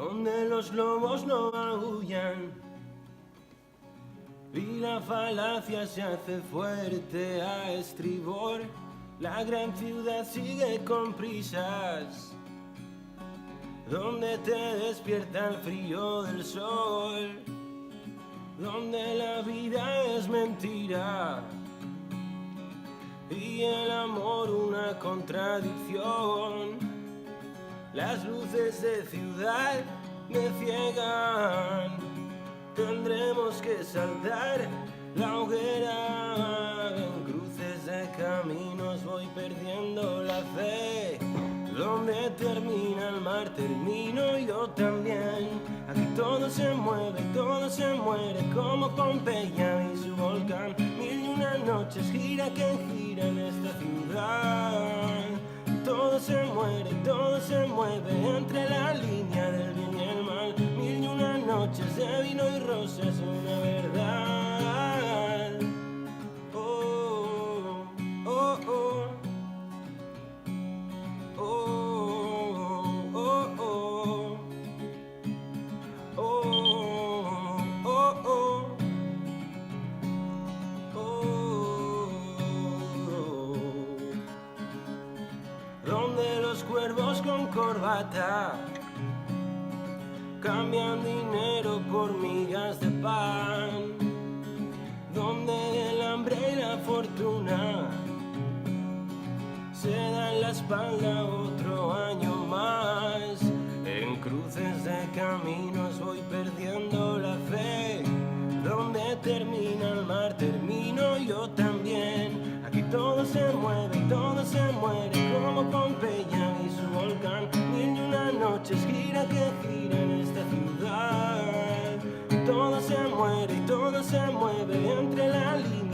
donde los lobos no aullan y la falacia se hace fuerte a estribor. La gran ciudad sigue con prisas, donde te despierta el frío del sol, donde la vida es mentira y el amor una contradicción. Las luces de ciudad me ciegan, tendremos que saltar la hoguera. En cruces de caminos voy perdiendo la fe, donde termina el mar termino yo también. Aquí todo se mueve, todo se muere, como Pompeya y su volcán. Mil y una noches gira que gira en esta ciudad. Todo se muere, todo se mueve entre la línea del bien y el mal. Mil y una noches de vino y rosas, una verdad. Oh, oh, oh. Donde los cuervos con corbata cambian dinero por migas de pan, donde el hambre y la fortuna se dan la espalda otro año más. En cruces de caminos voy perdiendo la fe, donde termina el mar termino yo también. Aquí todo se mueve y todo se muere, como Pompeya y su volcán. Mil y una noches gira que gira en esta ciudad. Todo se muere y todo se mueve entre la línea